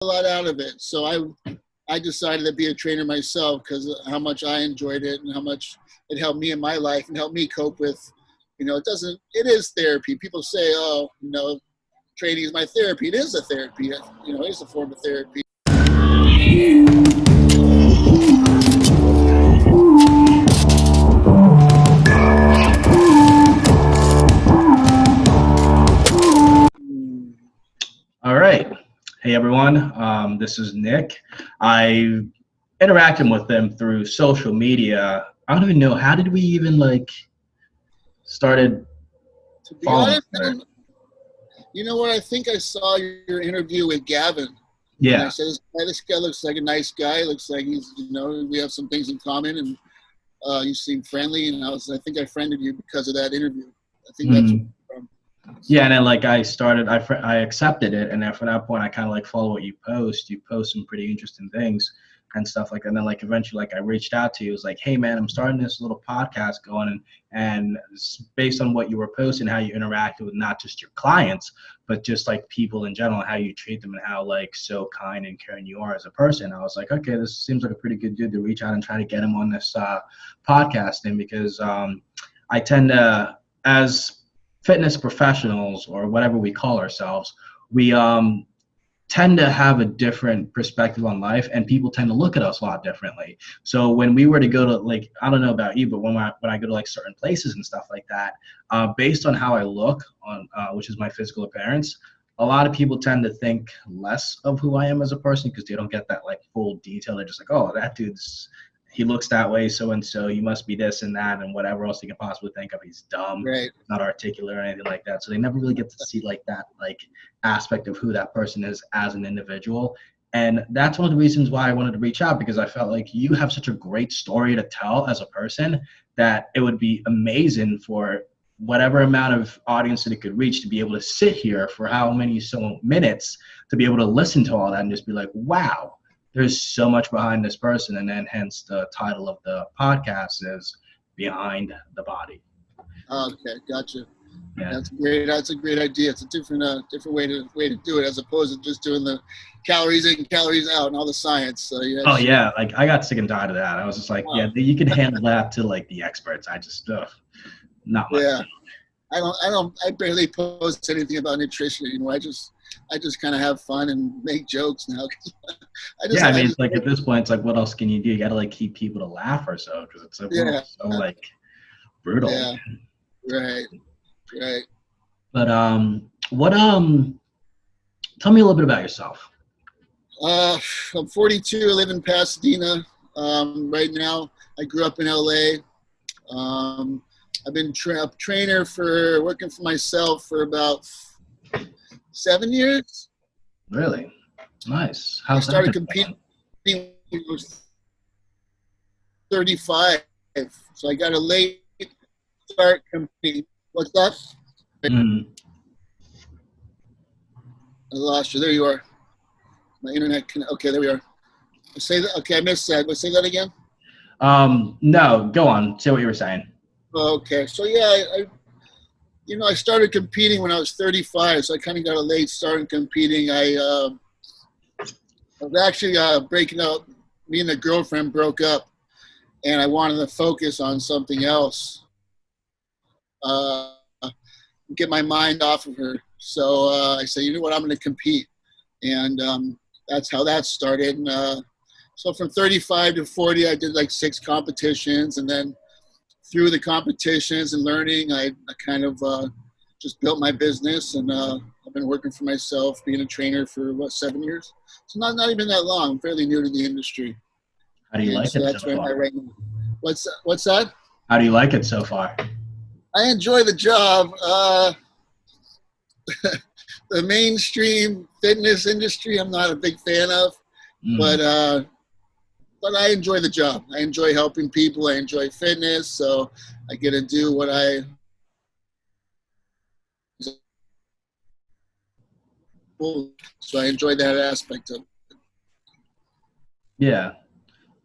a lot out of it. So I decided to be a trainer myself because of how much I enjoyed it and how much it helped me in my life and helped me cope with, it is therapy. People say, oh, training is my therapy. It is a therapy. It is a form of therapy. All right. Hey, everyone. This is Nick. I interacted with them through social media. I don't even know. How did we even started To be following? honest, you know what? I think I saw your interview with Gavin. Yeah. And I said, this guy looks like a nice guy. Looks like he's, we have some things in common, and you seem friendly. And I think I friended you because of that interview. I think that's. Yeah, and then I accepted it, and then from that point, I kind of follow what you post. You post some pretty interesting things and stuff like that. And then eventually, I reached out to you. It was like, hey man, I'm starting this little podcast going, and based on what you were posting, how you interacted with not just your clients, but just people in general, how you treat them, and how so kind and caring you are as a person. I was like, okay, this seems like a pretty good dude to reach out and try to get him on this podcasting, because I tend to, as fitness professionals or whatever we call ourselves, we tend to have a different perspective on life, and people tend to look at us a lot differently. So when we were to go to I don't know about you, but when I go to certain places and stuff like that, based on how I look on, which is my physical appearance, a lot of people tend to think less of who I am as a person because they don't get that full detail. They're just oh, that dude's, he looks that way, so and so, you must be this and that and whatever else they can possibly think of. He's dumb, right, not articulate or anything like that. So they never really get to see that aspect of who that person is as an individual. And that's one of the reasons why I wanted to reach out, because I felt like you have such a great story to tell as a person that it would be amazing for whatever amount of audience that it could reach to be able to sit here for how many minutes to be able to listen to all that and just be like, wow, there's so much behind this person. And then hence the title of the podcast is Behind the Body. Okay, gotcha. Yeah. That's great. That's a great idea. It's a different way to do it, as opposed to just doing the calories in, calories out, and all the science. So yeah, I got sick and tired of that. I was just wow. Yeah, you can handle that to the experts. I just not much. Yeah, I barely post anything about nutrition anymore. I just kind of have fun and make jokes now. At this point, it's what else can you do? You got to keep people to laugh or so, because it's so brutal. Yeah, right. But tell me a little bit about yourself. I'm 42. I live in Pasadena right now. I grew up in LA. I've been a trainer working for myself for about 7 years. Really? Nice. I started competing when I was 35, so I got a late start competing. What's that? I lost you. There you are. My internet okay, there we are. Say that. Okay, I missed that. Let's say that again. No, go on. Say what you were saying. Okay, so yeah, I started competing when I was 35, so I kind of got a late start in competing. I was actually breaking up. Me and the girlfriend broke up, and I wanted to focus on something else, get my mind off of her. So I said, you know what, I'm going to compete, and that's how that started. And so from 35 to 40, I did 6 competitions, and then through the competitions and learning, I kind of just built my business, and I've been working for myself, being a trainer for 7 years. So not even that long. I'm fairly new to the industry. How do you like it that's so far? Right now. What's that? How do you like it so far? I enjoy the job. The mainstream fitness industry, I'm not a big fan of, but I enjoy the job. I enjoy helping people. I enjoy fitness, so I get to do what I. So I enjoy that aspect of it. Yeah,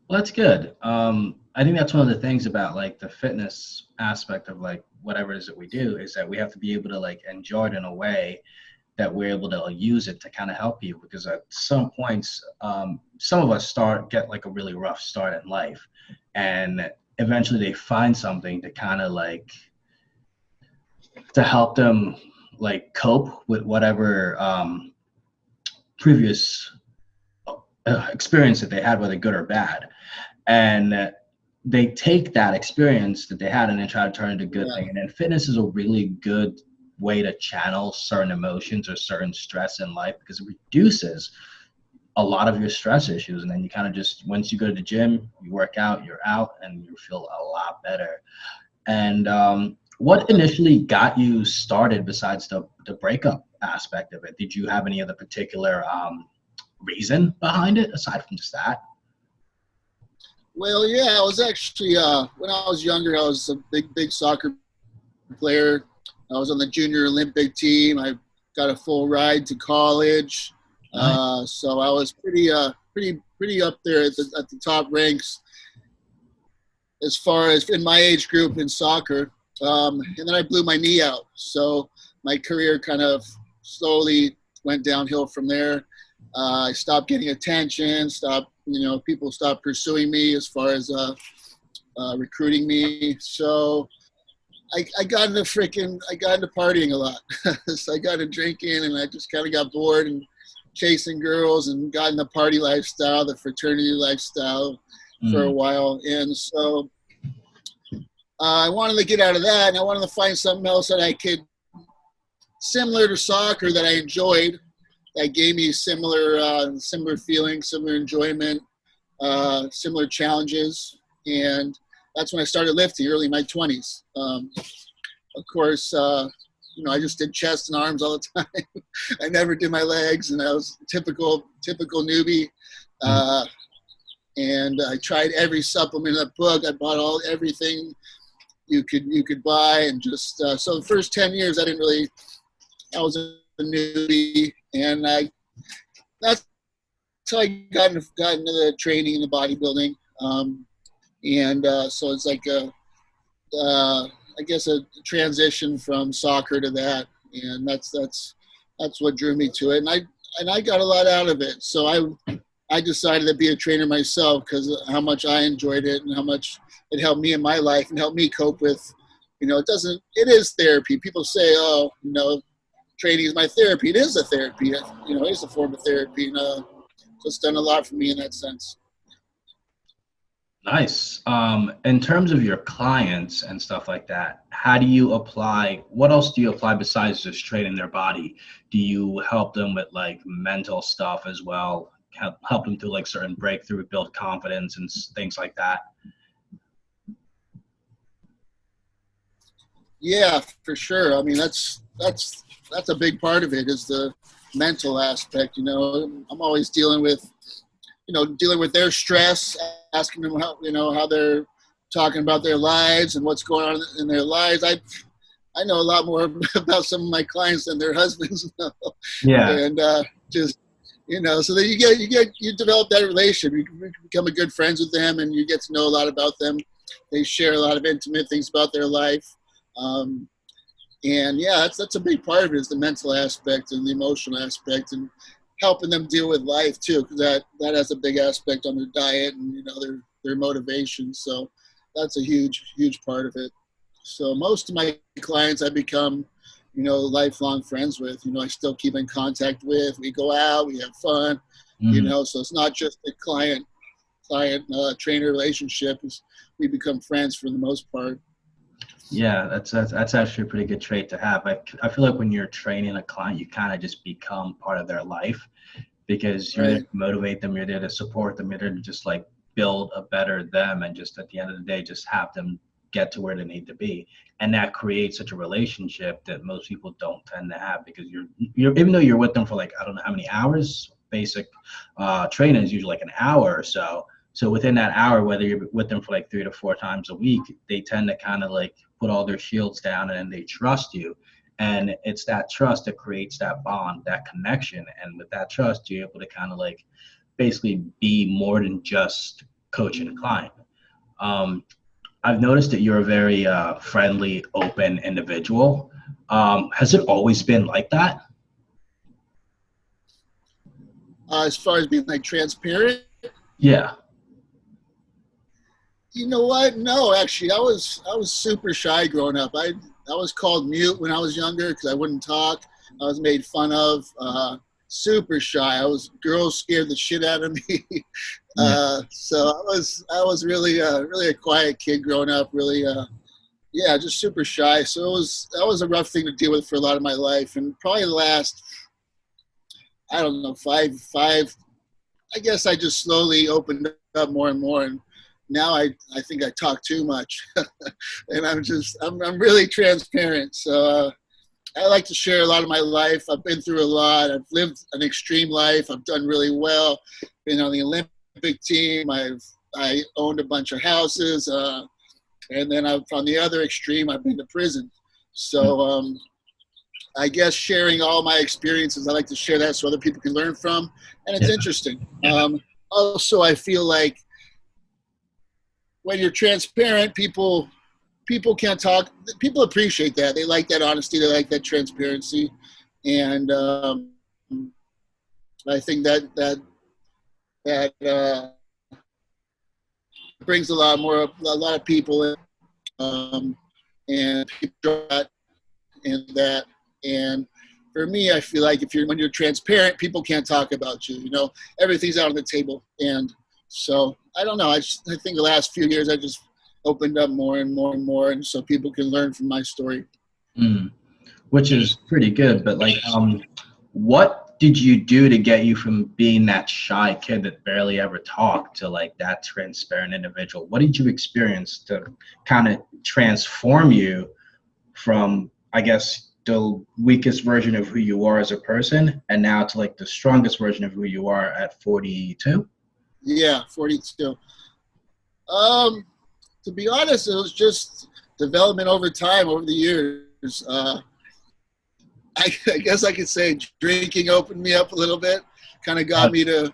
well, that's good. I think that's one of the things about the fitness aspect of whatever it is that we do, is that we have to be able to enjoy it in a way that we're able to use it to kind of help you, because at some points, some of us get like a really rough start in life, and eventually they find something to kind of like to help them like cope with whatever previous experience that they had, whether good or bad, and they take that experience that they had and then try to turn it into a good thing. And then fitness is a really good way to channel certain emotions or certain stress in life, because it reduces a lot of your stress issues. And then you kind of just, once you go to the gym, you work out, you're out, and you feel a lot better. And what initially got you started besides the breakup aspect of it? Did you have any other particular reason behind it aside from just that? Well, yeah, I was actually, when I was younger, I was a big soccer player. I was on the junior Olympic team. I got a full ride to college. Nice. So I was pretty up there at the top ranks as far as in my age group in soccer. And then I blew my knee out. So my career kind of slowly went downhill from there. I stopped getting attention, people stopped pursuing me as far as recruiting me. So I got into partying a lot. So I got into drinking, and I just kind of got bored and chasing girls and got in the party lifestyle, the fraternity lifestyle for a while. And so I wanted to get out of that, and I wanted to find something else that I could, similar to soccer, that I enjoyed, that gave me similar feelings, similar enjoyment, similar challenges. And that's when I started lifting, early in my 20s. Of course, I just did chest and arms all the time. I never did my legs, and I was typical newbie. And I tried every supplement in the book. I bought everything you could buy, and just so the first 10 years I was a newbie, and that's how I got into the training and the bodybuilding. So it's like I guess a transition from soccer to that, and that's what drew me to it, and I got a lot out of it. So I decided to be a trainer myself because of how much I enjoyed it and how much it helped me in my life and helped me cope with, it is therapy. People say, training is my therapy. It is a therapy. It is a form of therapy. And so it's done a lot for me in that sense. Nice. In terms of your clients and stuff like that, what else do you apply besides just training their body? Do you help them with like mental stuff as well? Help them through like certain breakthrough, build confidence and things like that? Yeah, for sure. I mean, that's a big part of it, is the mental aspect. I'm always dealing with their stress, asking them how they're talking about their lives and what's going on in their lives. I know a lot more about some of my clients than their husbands know. Yeah. And so then you develop that relationship. You become a good friends with them, and you get to know a lot about them. They share a lot of intimate things about their life. And yeah, that's a big part of it, is the mental aspect and the emotional aspect, and helping them deal with life too, because that has a big aspect on their diet and their motivation. So that's a huge part of it. So most of my clients I become lifelong friends with. I still keep in contact with. We go out, we have fun. So it's not just a client trainer relationship. We become friends for the most part. Yeah, that's actually a pretty good trait to have. I feel like when you're training a client, you kind of just become part of their life, because you're there to motivate them, you're there to support them, you're there to just like build a better them, and just at the end of the day, just have them get to where they need to be. And that creates such a relationship that most people don't tend to have, because you're even though you're with them for like, I don't know how many hours, basic training is usually like an hour or so. So within that hour, whether you're with them for like 3 to 4 times a week, they tend to kind of like put all their shields down, and they trust you. And it's that trust that creates that bond, that connection. And with that trust, you're able to kind of like basically be more than just coaching a client. I've noticed that you're a very friendly, open individual. Has it always been like that? As far as being like transparent, Yeah. you know what? No, actually, I was super shy growing up. I was called mute when I was younger because I wouldn't talk. I was made fun of. Super shy. Girls scared the shit out of me. Yeah. So I was really really a quiet kid growing up. Really, yeah, just super shy. So that was a rough thing to deal with for a lot of my life, and probably the last, I don't know, five. I guess I just slowly opened up more and more, and now I think I talk too much, and I'm really transparent. So I like to share a lot of my life. I've been through a lot. I've lived an extreme life. I've done really well. Been on the Olympic team. I owned a bunch of houses, and then on the other extreme, I've been to prison. So I guess sharing all my experiences, I like to share that so other people can learn from, and it's Yeah. interesting. Also, I feel like when you're transparent, people can't talk. People appreciate that. They like that honesty. They like that transparency, and I think that brings a lot of people in, and people and that. And for me, I feel like when you're transparent, people can't talk about you. You know, everything's out on the table, and so I don't know. I think the last few years I just opened up more and more and more, and so people can learn from my story. Mm. Which is pretty good. But like, what did you do to get you from being that shy kid that barely ever talked to like that transparent individual? What did you experience to kind of transform you from, I guess, the weakest version of who you are as a person and now to like the strongest version of who you are at 42? Yeah, 42. To be honest, it was just development over time, over the years. I guess I could say drinking opened me up a little bit, kind of got me to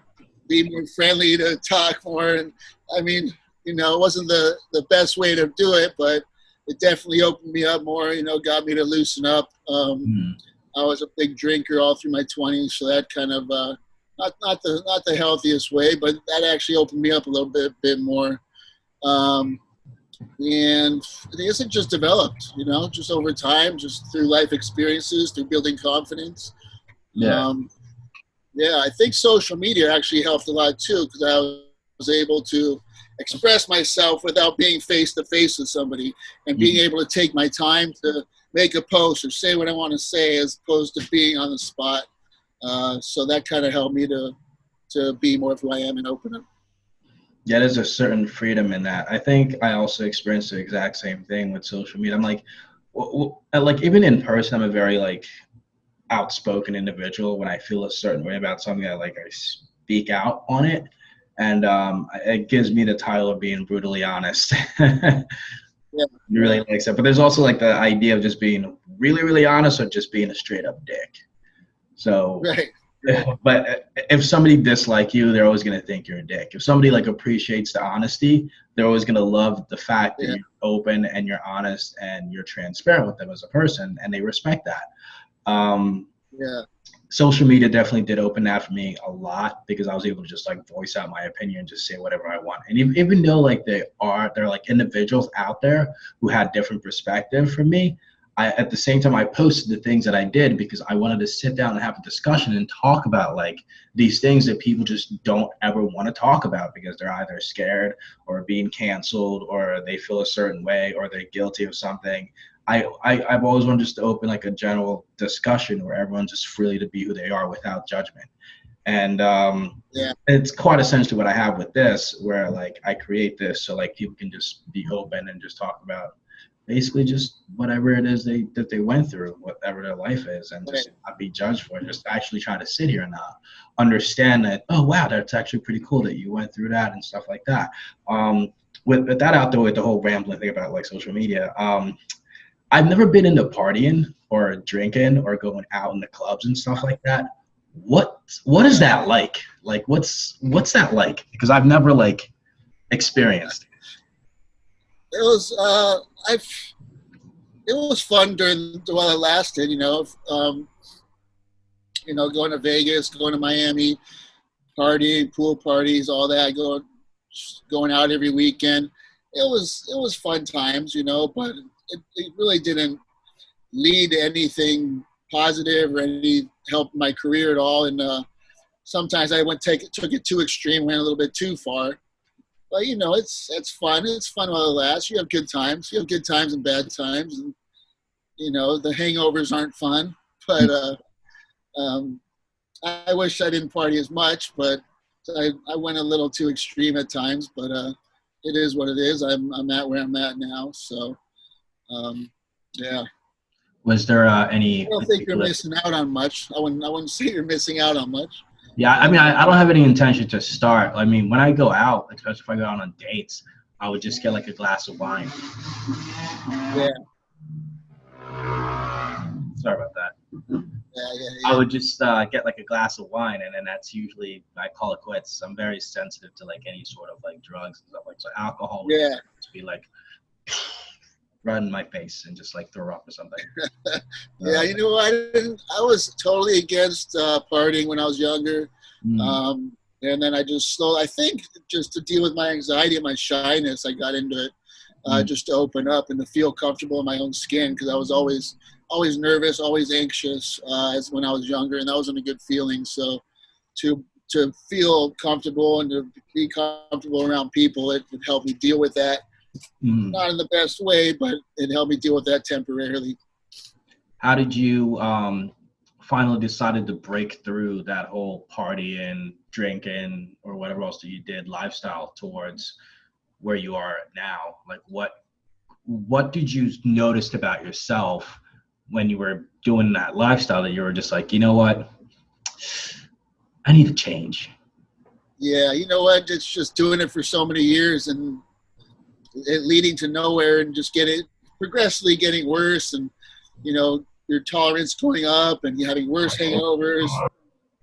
be more friendly, to talk more. And I mean, you know, it wasn't the best way to do it, but it definitely opened me up more, you know, got me to loosen up. Mm. I was a big drinker all through my 20s, so that kind of, not the healthiest way, but that actually opened me up a little bit more. Um, and I guess it just developed, you know, just over time, just through life experiences, through building confidence. Yeah. Yeah, I think social media actually helped a lot too, because I was able to express myself without being face to face with somebody, and being able to take my time to make a post or say what I want to say, as opposed to being on the spot. So that kind of helped me to be more of who I am and open up. Yeah, there's a certain freedom in that. I think I also experienced the exact same thing with social media. I'm like, like even in person, I'm a very like outspoken individual. When I feel a certain way about something, I speak out on it, and it gives me the title of being brutally honest. Yeah, Really likes it, but there's also like the idea of just being really, really honest or just being a straight up dick. So, right, right. but if somebody dislikes you, they're always gonna think you're a dick. If somebody like appreciates the honesty, they're always gonna love the fact that Yeah, you're open and you're honest and you're transparent with them as a person, and they respect that. yeah, Social media definitely did open that for me a lot because I was able to just like voice out my opinion, just say whatever I want. And even though like there are like individuals out there who had different perspective from me, at the same time I posted the things that I did because I wanted to sit down and have a discussion and talk about like these things that people just don't ever want to talk about because they're either scared or being canceled or they feel a certain way or they're guilty of something. I've always wanted just to open like a general discussion where everyone's just free to be who they are without judgment. And yeah, it's quite essentially what I have with this, where like I create this so like people can just be open and just talk about basically just whatever it is that they went through, whatever their life is, and right. just not be judged for it. Just actually trying to sit here and understand that, oh wow, that's actually pretty cool that you went through that and stuff like that. With that out there, with the whole rambling thing about like social media, I've never been into partying or drinking or going out in the clubs and stuff like that. What is that like? Like what's that like? Because I've never like experienced. It was I've it was fun while it lasted. You know, going to Vegas, going to Miami, partying, pool parties, all that, going out every weekend. It was fun times, but it really didn't lead to anything positive or any help in my career at all. And sometimes I took it too extreme, went a little bit too far. But it's fun. It's fun while it lasts. You have good times. You have good times and bad times, and the hangovers aren't fun. But I wish I didn't party as much. But I went a little too extreme at times. But it is what it is. I'm at where I'm at now. So yeah. Was there any? I don't think you're missing out on much. I wouldn't say you're missing out on much. Yeah, I mean, I don't have any intention to start. I mean, when I go out, especially if I go out on dates, I would just get like a glass of wine. Yeah. Sorry about that. Yeah. I would just get like a glass of wine, and then that's usually, I call it quits. I'm very sensitive to like any sort of like drugs and stuff like so. Alcohol would just be like right in my face and just like throw up or something. Yeah, I was totally against partying when I was younger. And then I think just to deal with my anxiety and my shyness, I got into it just to open up and to feel comfortable in my own skin, because I was always nervous, always anxious as when I was younger, and that wasn't a good feeling. So to feel comfortable and to be comfortable around people, it would help me deal with that. Not in the best way, but it helped me deal with that temporarily. How did you finally decided to break through that whole partying, drinking, or whatever else that you did lifestyle towards where you are now? Like what did you notice about yourself when you were doing that lifestyle that you were just like, you know what, I need to change? Yeah, you know what? It's just doing it for so many years and it leading to nowhere, and just progressively getting worse, and your tolerance going up, and you having worse hangovers,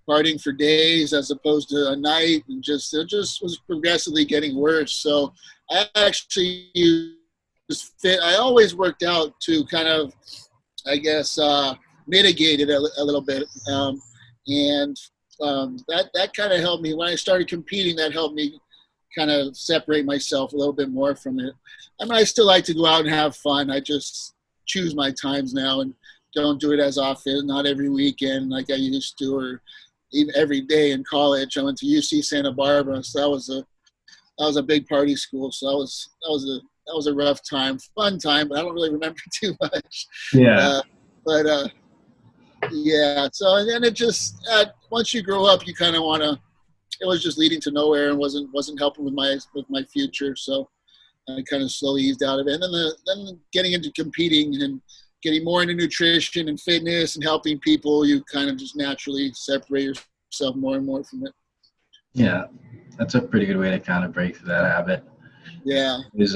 partying for days as opposed to a night, and it just was progressively getting worse. So I actually I always worked out to kind of, I guess, mitigate it a little bit, and that kind of helped me when I started competing. That helped me kind of separate myself a little bit more from it. I mean, I still like to go out and have fun. I just choose my times now and don't do it as often, not every weekend like I used to, or even every day in college. I went to UC Santa Barbara, so that was a big party school. So that was a rough time, fun time, but I don't really remember too much. Yeah. Yeah. So, and then it just once you grow up, you kind of want to. It was just leading to nowhere and wasn't helping with my future. So I kind of slowly eased out of it. And then getting into competing and getting more into nutrition and fitness and helping people, you kind of just naturally separate yourself more and more from it. Yeah, that's a pretty good way to kind of break through that habit. Yeah. Is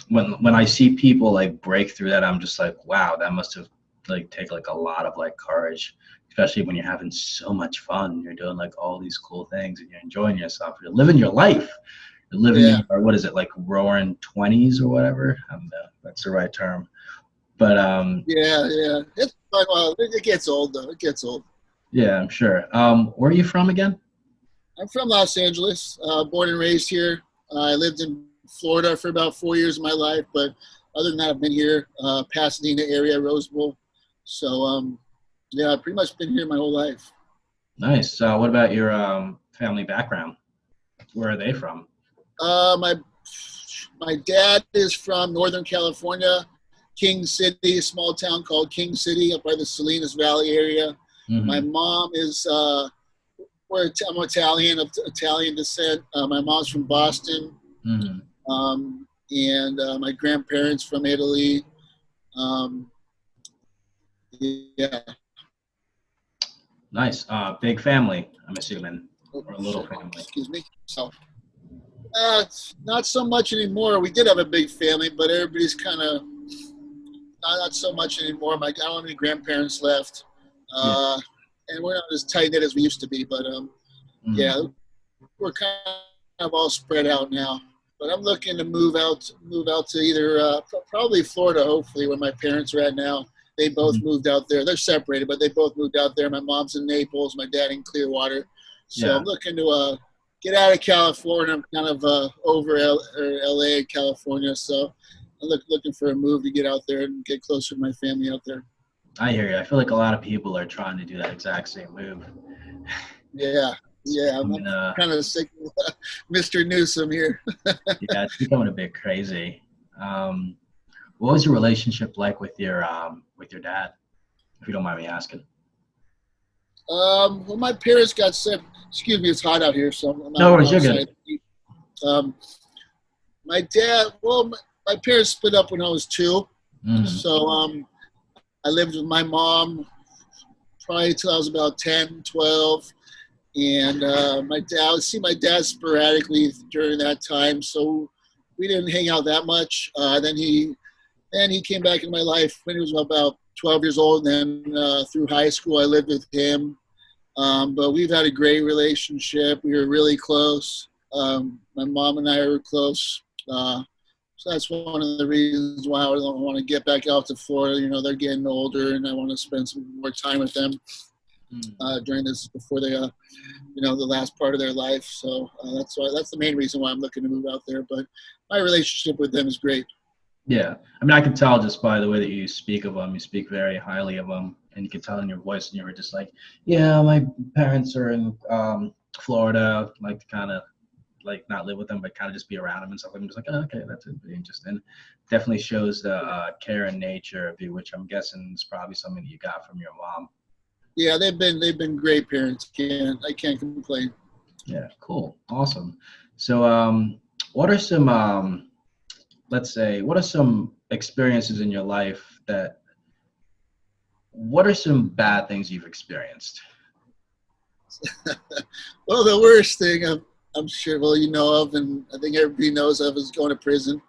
when I see people like break through that, I'm just like, wow, that must have like take like a lot of like courage, especially when you're having so much fun. You're doing like all these cool things and you're enjoying yourself. You're living your life. You're living your, what is it, like roaring 20s or whatever? That's the right term. But yeah, it's fun. Well, it gets old though. It gets old. Yeah, I'm sure. Where are you from again? I'm from Los Angeles, born and raised here. I lived in Florida for about 4 years of my life, but other than that, I've been here, Pasadena area, Roseville. So, yeah, I've pretty much been here my whole life. Nice. What about your family background? Where are they from? My dad is from Northern California, King City, a small town called King City up by the Salinas Valley area. Mm-hmm. My mom is I'm Italian, of Italian descent. My mom's from Boston. Mm-hmm. And my grandparents from Italy. Yeah. Nice. Big family, I'm assuming, or a little family. Excuse me. So, it's not so much anymore. We did have a big family, but everybody's kind of not so much anymore. I don't have any grandparents left, and we're not as tight knit as we used to be. But yeah, we're kind of all spread out now. But I'm looking to move out to either probably Florida, hopefully, where my parents are at now. They both moved out there. They're separated, but they both moved out there. My mom's in Naples, my dad in Clearwater. So I'm looking to get out of California. I'm kind of over LA, California. So I'm looking for a move to get out there and get closer to my family out there. I hear you. I feel like a lot of people are trying to do that exact same move. Yeah. Yeah, I'm kind of sick of Mr. Newsom here. Yeah, it's becoming a bit crazy. What was your relationship like with your dad, if you don't mind me asking? Well, my parents got sick. Excuse me, it's hot out here, so I'm No worries, you're good. My dad, well, my parents split up when I was 2. Mm-hmm. So I lived with my mom probably till I was about 10, 12. And my dad, I would see my dad sporadically during that time. So we didn't hang out that much. Then he came back in my life when he was about 12 years old. And then through high school, I lived with him. But we've had a great relationship. We were really close. My mom and I were close. So that's one of the reasons why I don't want to get back out to Florida. You know, they're getting older, and I want to spend some more time with them during this before they, the last part of their life. So that's the main reason why I'm looking to move out there. But my relationship with them is great. Yeah, I mean, I can tell just by the way that you speak of them. You speak very highly of them, and you can tell in your voice, and you were just like, "Yeah, my parents are in Florida, like to kind of like not live with them, but kind of just be around them and stuff." I'm just like, oh, okay, that's pretty interesting. Definitely shows the care and nature of you, which I'm guessing is probably something that you got from your mom. Yeah, they've been great parents. I can't complain. Yeah, cool, awesome. So, what are some let's say, what are some experiences in your life what are some bad things you've experienced? Well, the worst thing I'm sure, well, you know of, and I think everybody knows of, is going to prison,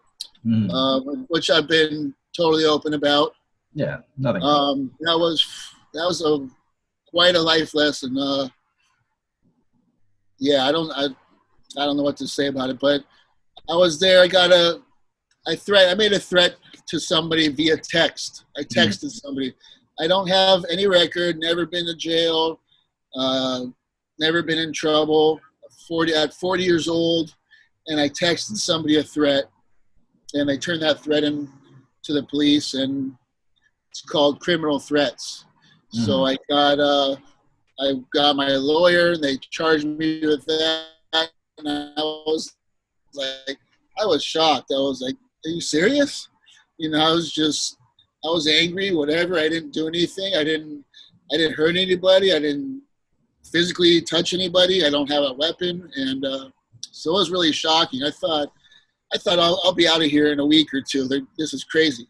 which I've been totally open about. Yeah, nothing. That was quite a life lesson. Yeah, I don't know what to say about it, but I was there. I made a threat to somebody via text. I texted somebody. I don't have any record, never been to jail, never been in trouble. At 40 years old, and I texted somebody a threat, and they turned that threat in to the police, and it's called criminal threats. So I got my lawyer, and they charged me with that, and I was shocked. I was like, are you serious? I was angry, whatever. I didn't do anything. I didn't hurt anybody. I didn't physically touch anybody. I don't have a weapon. And so it was really shocking. I thought I'll be out of here in a week or two. This is crazy.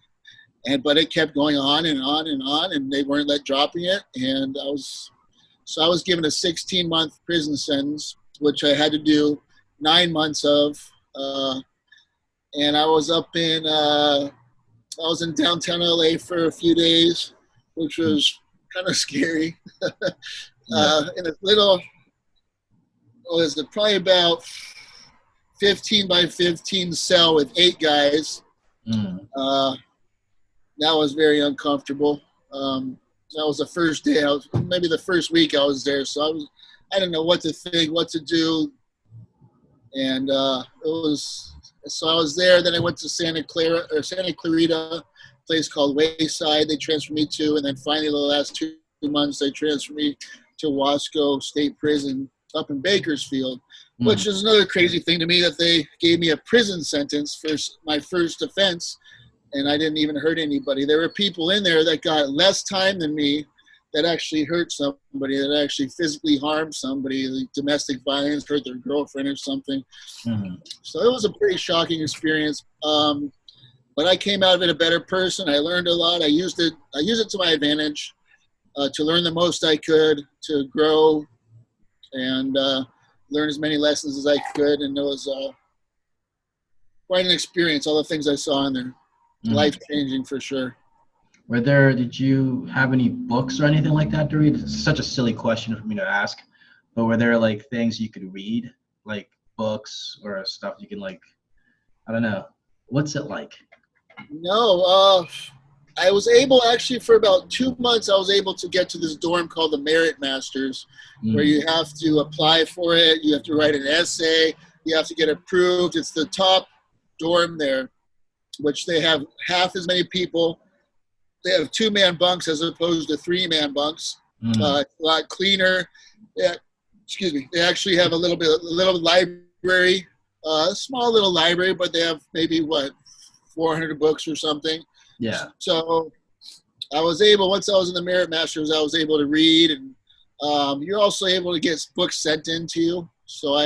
But it kept going on and on and on, and they weren't dropping it. And I was given a 16-month prison sentence, which I had to do 9 months of. And I was I was in downtown LA for a few days, which was kind of scary. In a little, probably about 15 by 15 cell with 8 guys. That was very uncomfortable. That was the first day. Maybe the first week I was there, so I didn't know what to think, what to do, and So I was there. Then I went to Santa Clarita, a place called Wayside. They transferred me to, and then finally the last 2 months they transferred me to Wasco State Prison up in Bakersfield, which is another crazy thing to me that they gave me a prison sentence for my first offense, and I didn't even hurt anybody. There were people in there that got less time than me that actually hurt somebody, that actually physically harmed somebody, like domestic violence, hurt their girlfriend or something. So it was a pretty shocking experience. But I came out of it a better person. I learned a lot. I used it to my advantage, to learn the most I could, to grow and learn as many lessons as I could. And it was quite an experience, all the things I saw in there. Life-changing for sure. Did you have any books or anything like that to read? It's such a silly question for me to ask, but were there like things you could read, like books or stuff you can I don't know. What's it like? No, I was able, actually, for about 2 months, I was able to get to this dorm called the Merit Masters, where you have to apply for it. You have to write an essay. You have to get approved. It's the top dorm there, which they have half as many people. They have 2-man bunks as opposed to 3-man bunks. It's a lot cleaner. Yeah, excuse me. They actually have a little library, a small little library, but they have maybe 400 books or something. Yeah. So I was able, once I was in the Merit Masters, I was able to read, and you're also able to get books sent in to you. So I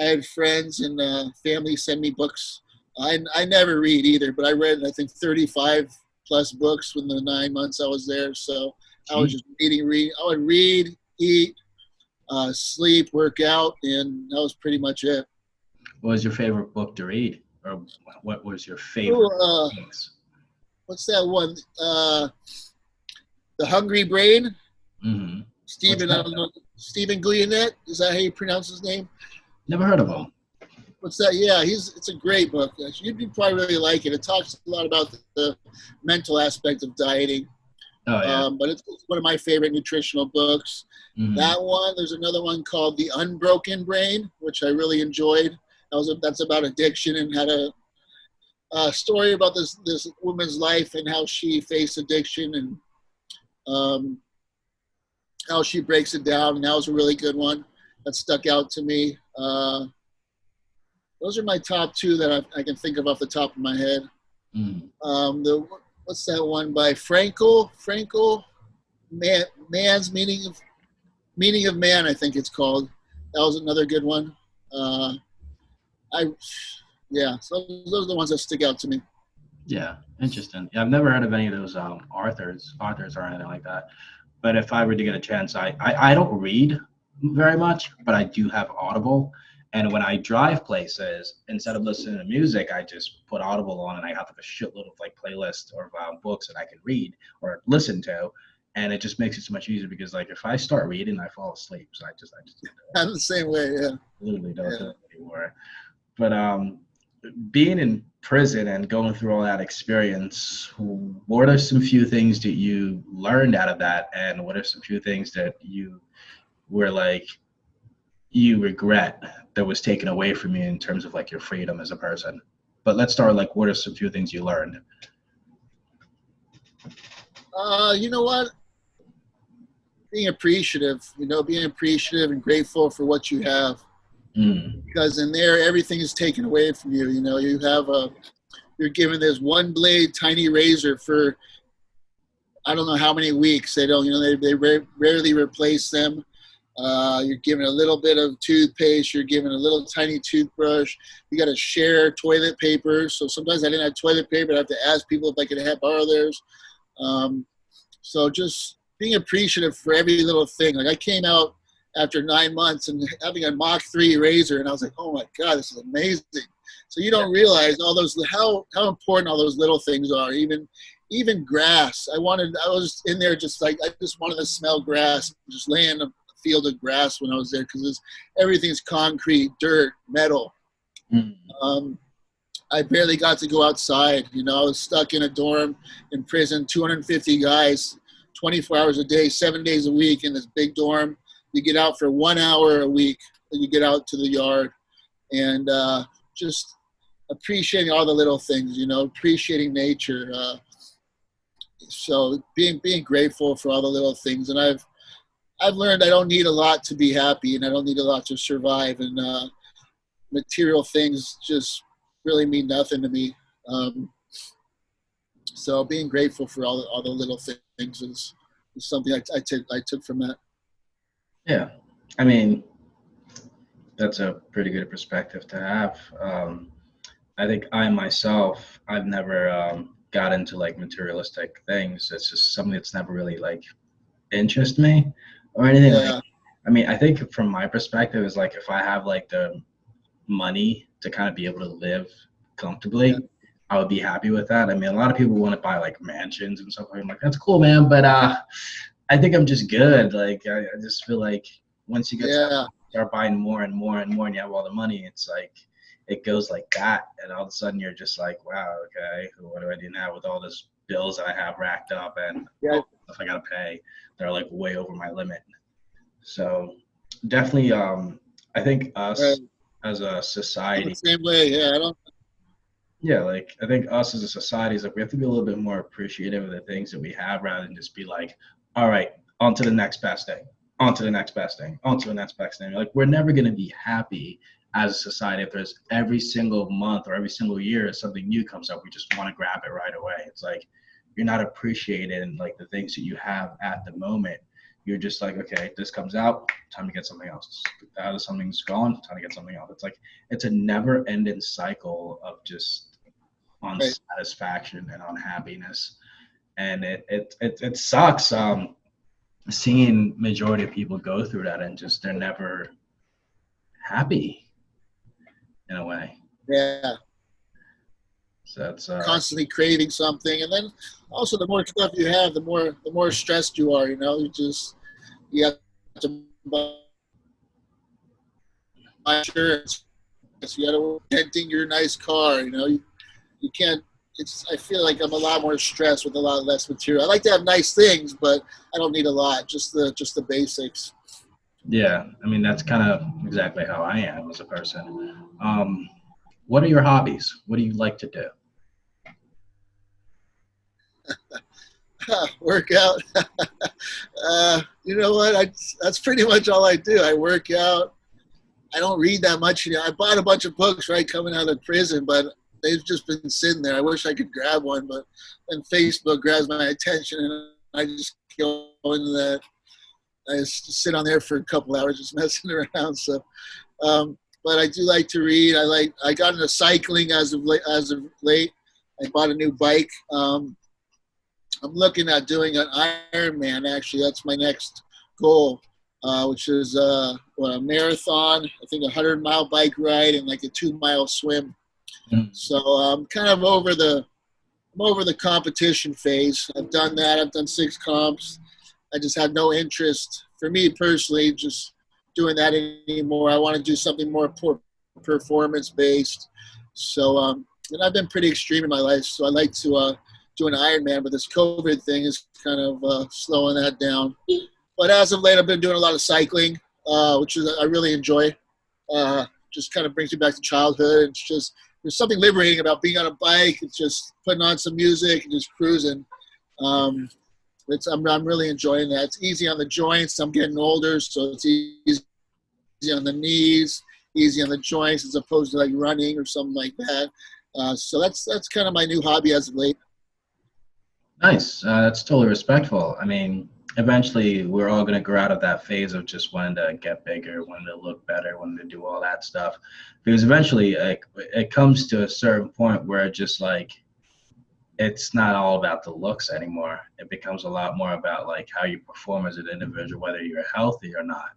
had friends and family send me books. I never read either, but I read, I think, 35 plus books in the 9 months I was there. So I was just reading. I would read, eat, sleep, work out, and that was pretty much it. What was your favorite book to read, or what was your favorite books? What's that one? The Hungry Brain. Mm-hmm. Stephen, I don't know. Stephen Gleanet, is that how you pronounce his name? Never heard of him. What's that? Yeah, it's a great book. You'd probably really like it. It talks a lot about the mental aspect of dieting. Oh, yeah. But it's one of my favorite nutritional books. Mm-hmm. That one. There's another one called The Unbroken Brain, which I really enjoyed. That's about addiction and how to story about this woman's life and how she faced addiction and how she breaks it down. And that was a really good one that stuck out to me. Those are my top two that I can think of off the top of my head. What's that one by Frankl? Man's Meaning of Man, I think it's called. That was another good one. So those are the ones that stick out to me. Yeah, interesting. Yeah, I've never heard of any of those authors or anything like that. But if I were to get a chance, I don't read very much, but I do have Audible. And when I drive places, instead of listening to music, I just put Audible on, and I have like a shitload of like playlists or books that I can read or listen to, and it just makes it so much easier because like if I start reading, I fall asleep. So I just I'm the same way. Yeah. Literally don't do it anymore. But being in prison and going through all that experience, what are some few things that you learned out of that, and what are some few things that you were like you regret that was taken away from you in terms of like your freedom as a person? But let's start like, what are some few things you learned? You know what? Being appreciative and grateful for what you have. Because in there, everything is taken away from you. You know, you're given this one blade, tiny razor for, I don't know how many weeks. They don't, they rarely replace them. You're given a little bit of toothpaste. You're given a little tiny toothbrush. You got to share toilet paper. So sometimes I didn't have toilet paper. I have to ask people if I could borrow theirs. So just being appreciative for every little thing. Like I came out after 9 months and having a Mach 3 razor, and I was like, oh my God, this is amazing. So you don't realize all those, how important all those little things are. Even grass. I was in there just like, I just wanted to smell grass, just lay in a field of grass when I was there, because everything's concrete, dirt, metal. I barely got to go outside. I was stuck in a dorm in prison, 250 guys, 24 hours a day, 7 days a week in this big dorm. You get out for 1 hour a week, and you get out to the yard, and just appreciating all the little things, appreciating nature. So being grateful for all the little things. And I've learned I don't need a lot to be happy, and I don't need a lot to survive. And material things just really mean nothing to me. So being grateful for all the little things is something I took from that. Yeah, I mean, that's a pretty good perspective to have. I think I've never got into like materialistic things. It's just something that's never really like interested me or anything. Yeah. Like, I mean, I think from my perspective is like if I have like the money to kind of be able to live comfortably, I would be happy with that. I mean, a lot of people want to buy like mansions and stuff. I'm like, that's cool, man, but I think I'm just good. Like I just feel like once you get start buying more and more and more, and you have all the money, it's like it goes like that, and all of a sudden you're just like, wow, okay, what do I do now with all this bills that I have racked up and Yeah. stuff I gotta pay that are like way over my limit. So definitely, I think us Right. as a I'm society, the same way. Yeah. I don't. yeah, like I think us as a society is like we have to be a little bit more appreciative of the things that we have rather than just be like, all right, on to the next best thing, on to the next best thing, on to the next best thing. Like we're never gonna be happy as a society if there's every single month or every single year something new comes up, we just want to grab it right away. It's like you're not appreciating like the things that you have at the moment. You're just like, okay, this comes out, time to get something else. Something's gone, time to get something else. It's like it's a never-ending cycle of just Right. unsatisfaction and unhappiness, and it sucks seeing majority of people go through that and just they're never happy in a way. Yeah. So that's Constantly craving something, and then also the more stuff you have, the more stressed you are. You have to buy insurance. You got to renting your nice car. You can't. I feel like I'm a lot more stressed with a lot less material. I like to have nice things, but I don't need a lot. Just the basics. yeah. I mean that's kind of exactly how I am as a person. What are your hobbies? What do you like to do? Work out. You know what? That's pretty much all I do. I work out. I don't read that much. I bought a bunch of books right coming out of prison, but they've just been sitting there. I wish I could grab one, but then Facebook grabs my attention, and I just go into that. I just sit on there for a couple hours just messing around. So, but I do like to read. I got into cycling as of late. I bought a new bike. I'm looking at doing an Ironman. Actually, that's my next goal, which is a marathon. I think 100-mile bike ride and like a 2-mile swim. Mm. So I'm kind of over the competition phase. I've done that. I've done 6 comps. I just have no interest, for me personally, just doing that anymore. I want to do something more performance based. So and I've been pretty extreme in my life. So I like to do an Ironman, but this COVID thing is kind of slowing that down. But as of late, I've been doing a lot of cycling, which I really enjoy. Just kind of brings me back to childhood. It's just there's something liberating about being on a bike. It's just putting on some music and just cruising. I'm really enjoying that. It's easy on the joints. I'm getting older, so it's easy on the knees, easy on the joints, as opposed to like running or something like that. So that's kind of my new hobby as of late. Nice. That's totally respectful. I mean, eventually we're all going to grow out of that phase of just wanting to get bigger, wanting to look better, wanting to do all that stuff. Because eventually it comes to a certain point where it just like, it's not all about the looks anymore. It becomes a lot more about like how you perform as an individual, whether you're healthy or not,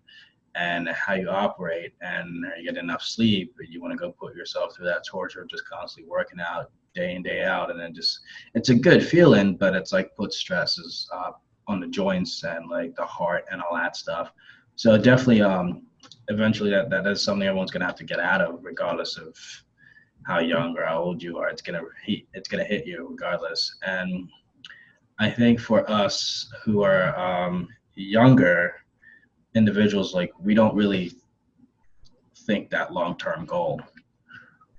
and how you operate and you get enough sleep. You want to go put yourself through that torture of just constantly working out day in, day out. And then just, it's a good feeling, but it's like put stresses on the joints and like the heart and all that stuff. So definitely, eventually that is something everyone's going to have to get out of, regardless of how young or how old you are. It's gonna hit you regardless. And I think for us who are younger individuals, like we don't really think that long-term goal.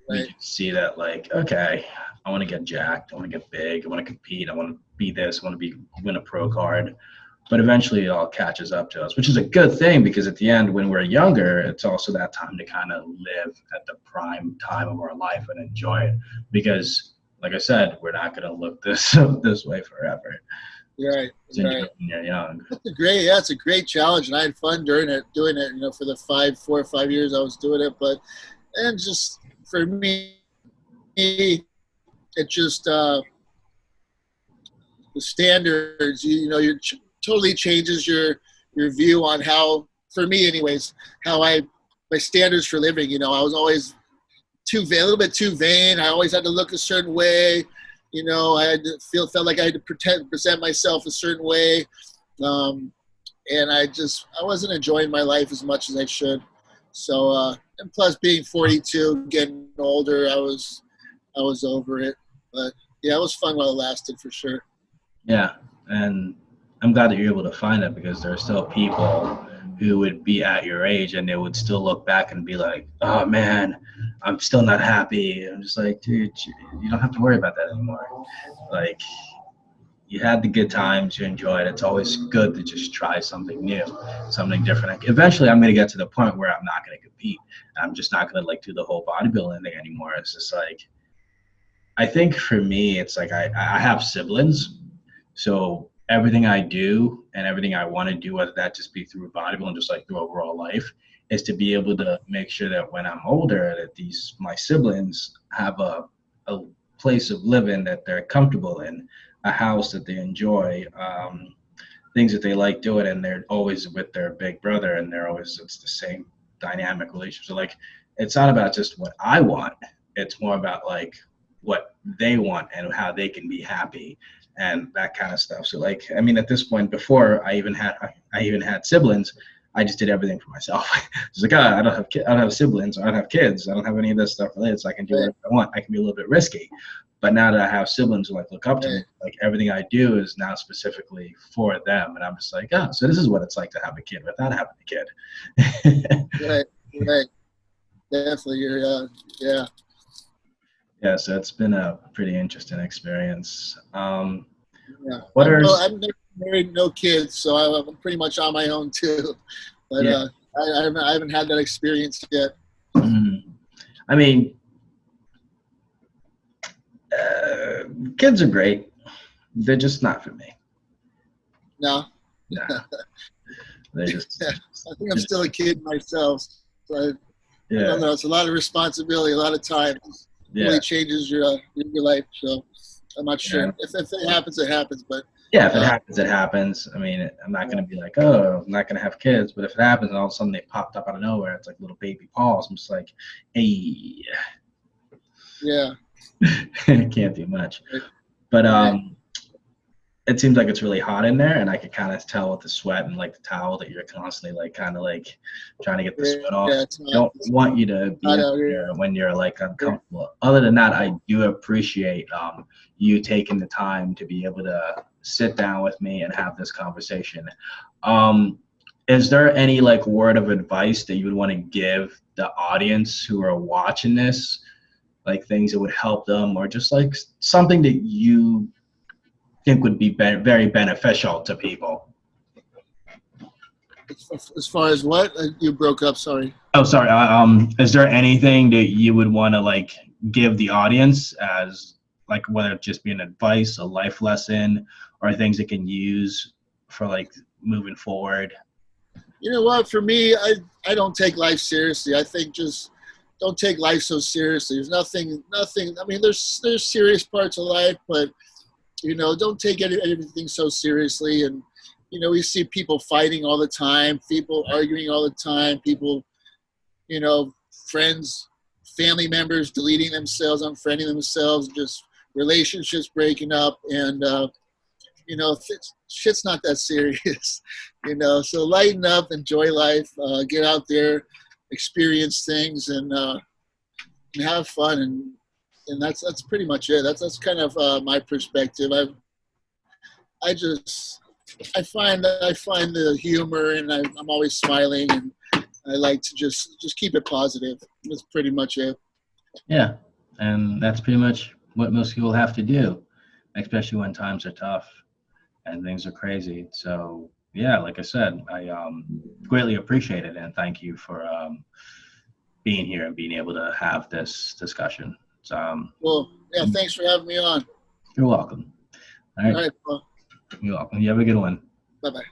We Right. just see that like, okay, I want to get jacked, I want to get big, I want to compete, I want to be this, I want to win a pro card. But eventually it all catches up to us, which is a good thing, because at the end, when we're younger, it's also that time to kind of live at the prime time of our life and enjoy it. Because, like I said, we're not going to look this way forever. Right. So Right. when you're young. It's a great challenge, and I had fun doing it. For the 4 or 5 years I was doing it. And just for me, it just the standards. You totally changes your view on how, for me anyways, my standards for living. I was always a little bit too vain. I always had to look a certain way. I had to felt like I had to present myself a certain way. And I wasn't enjoying my life as much as I should. So, and plus being 42, getting older, I was over it. But yeah, it was fun while it lasted, for sure. Yeah, and I'm glad that you're able to find it, because there are still people who would be at your age and they would still look back and be like, "Oh man, I'm still not happy." I'm just like, dude, you don't have to worry about that anymore. Like, you had the good times, you enjoyed. It's always good to just try something new, something different. Like, eventually, I'm gonna get to the point where I'm not gonna compete. I'm just not gonna like do the whole bodybuilding thing anymore. It's just like, I think for me, it's like I have siblings, so everything I do and everything I want to do, whether that just be through bodybuilding, just like through overall life, is to be able to make sure that when I'm older, that these my siblings have a place of living that they're comfortable in, a house that they enjoy, things that they like doing, and they're always with their big brother, and they're always, it's the same dynamic relationship. So like, it's not about just what I want; it's more about like what they want and how they can be happy and that kind of stuff. So like, I mean, at this point, before I even had siblings, I just did everything for myself. It's like, I I don't have siblings, I don't have kids, I don't have any of this stuff related, so I can do whatever I want. I can be a little bit risky. But now that I have siblings who like look up to me, like everything I do is now specifically for them, and I'm just like, oh, so this is what it's like to have a kid without having a kid. Right, right. Definitely. Yeah. Yeah, so it's been a pretty interesting experience. Yeah. What are I've never married, no kids, so I'm pretty much on my own too. But yeah? I haven't had that experience yet. mm, I mean, kids are great. They're just not for me. No, Nah, they're just I think I'm still a kid myself. So I yeah, don't know. It's a lot of responsibility, a lot of time. It yeah, really changes your life. So I'm not yeah. sure. If it happens, it happens. But Yeah, if it uh, happens, it happens. I mean, I'm not gonna be like, oh, I'm not gonna have kids. But if it happens, and all of a sudden they popped up out of nowhere, it's like little baby paws. I'm just like, hey, yeah, can't do much. right, But right. it seems like it's really hot in there, and I could kind of tell with the sweat and like the towel that you're constantly like kind of like trying to get the sweat off. Yeah, I don't it's want you to be hot in out here. there when you're like uncomfortable. Other than that, I do appreciate you taking the time to be able to sit down with me and have this conversation. Um, is there any like word of advice that you would want to give the audience who are watching this, like things that would help them, or just like something that you think would be very beneficial to people? As far as what you broke up, sorry. Oh, sorry. Is there anything that you would want to like give the audience as like, whether it just be an advice, a life lesson, or things they can use for like moving forward? You know what? For me, I don't take life seriously. I think just don't take life so seriously. There's nothing. I mean, there's serious parts of life, but don't take everything so seriously. And we see people fighting all the time, people arguing all the time, people, friends, family members deleting themselves, unfriending themselves, just relationships breaking up, and shit's not that serious. So lighten up, enjoy life, get out there, experience things, and have fun, and that's pretty much it. That's kind of my perspective. I find the humor, and I'm always smiling, and I like to just keep it positive. That's pretty much it. Yeah, and that's pretty much what most people have to do, especially when times are tough and things are crazy. So yeah, like I said, I greatly appreciate it, and thank you for being here and being able to have this discussion. So, Well, yeah, thanks for having me on. you're welcome. All All right, right, well, you're welcome. You have a good one. bye bye.